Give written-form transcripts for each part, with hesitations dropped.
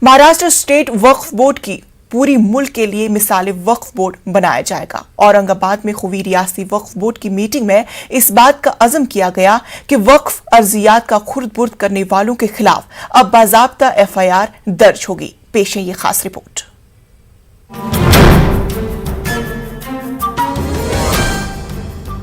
Maharashtra state वक्फ board की पूरी मुल्क के लिए मिसाली वक्फ बोर्ड बनाया जाएगा। औरंगाबाद में हुई रियासती वक्फ बोर्ड की मीटिंग में इस बात का अज़म किया गया कि वक्फ अर्जियात का खुर्द-बुर्द करने वालों के खिलाफ अब बाज़ाब्ता FIR दर्ज होगी। पेश है ये खास रिपोर्ट।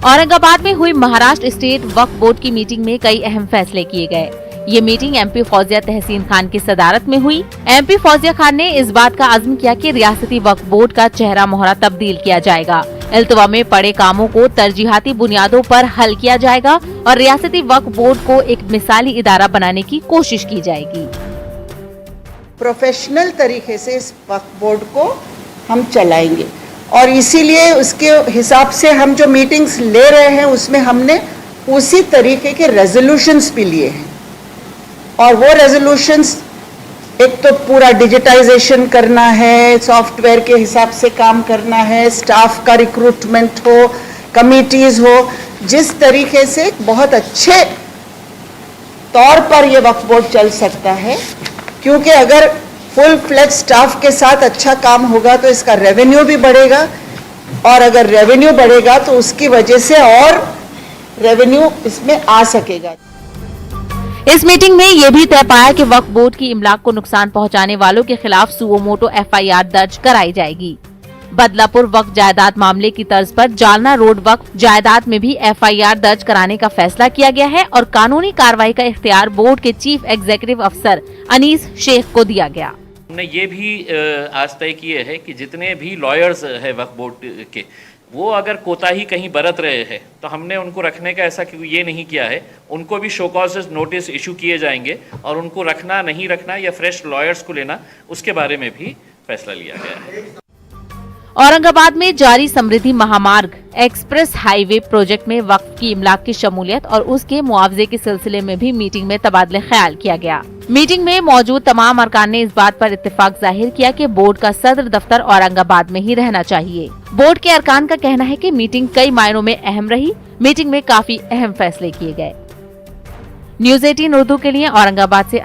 औरंगाबाद में हुई महाराष्ट्र स्टेट वक्फ बोर्ड की मीटिंग में कई अहम फैसले किए गए। ये मीटिंग MP फौजिया तहसीन खान की सदारत में हुई। MP फौजिया खान ने इस बात का अज़्म किया कि रियासती वक्फ बोर्ड का चेहरा मोहरा तब्दील किया जाएगा। इल्तवा में पड़े कामों को तरजीहाती बुनियादों पर हल किया जाएगा और रियासती वक्फ बोर्ड को एक मिसाली इदारा बनाने की कोशिश की जाएगी। प्रोफेशनल तरीके से इस वक्फ बोर्ड को हम चलाएंगे और इसीलिए उसके हिसाब से हम जो मीटिंग्स ले रहे हैं उसमें हमने उसी तरीके के रेजोल्यूशंस भी लिए हैं। और वो रेजोल्यूशंस एक तो पूरा डिजिटाइजेशन करना है, सॉफ्टवेयर के हिसाब से काम करना है, स्टाफ का रिक्रूटमेंट हो, कमिटीज हो, जिस तरीके से बहुत अच्छे तौर पर ये वक्फ बोर्ड चल सकता है। क्योंकि अगर फुल फ्लेज स्टाफ के साथ अच्छा काम होगा तो इसका रेवेन्यू भी बढ़ेगा और अगर रेवेन्यू बढ़ेगा तो उसकी वजह से और रेवेन्यू इसमें आ सकेगा। इस मीटिंग में ये भी तय पाया कि वक्फ बोर्ड की इमलाक को नुकसान पहुंचाने वालों के खिलाफ सुओ मोटो FIR दर्ज कराई जाएगी। बदलापुर वक्फ जायदाद मामले की तर्ज पर जालना रोड वक्फ जायदाद में भी FIR दर्ज कराने का फैसला किया गया है और कानूनी कार्रवाई का इख्तियार बोर्ड के चीफ एग्जीक्यूटिव अफसर अनीस शेख को दिया गया। हमने ये भी आज तय किए है कि जितने भी लॉयर्स है वक्फ बोर्ड के, वो अगर कोताही कहीं बरत रहे हैं तो हमने उनको रखने का ऐसा ये नहीं किया है। उनको भी शो कॉज नोटिस इशू किए जाएंगे और उनको रखना नहीं रखना या फ्रेश लॉयर्स को लेना उसके बारे में भी फैसला लिया गया है। औरंगाबाद में जारी समृद्धि महामार्ग एक्सप्रेस हाईवे प्रोजेक्ट में वक्फ की इमलाक की शमूलियत और उसके मुआवजे के सिलसिले में भी मीटिंग में तबादले ख्याल किया गया। मीटिंग में मौजूद तमाम अरकान ने इस बात पर इत्तेफाक जाहिर किया कि बोर्ड का सदर दफ्तर औरंगाबाद में ही रहना चाहिए। बोर्ड के अरकान का कहना है कि मीटिंग कई मायनों में अहम रही। मीटिंग में काफी अहम फैसले किए गए। News 18 उर्दू के लिए औरंगाबाद से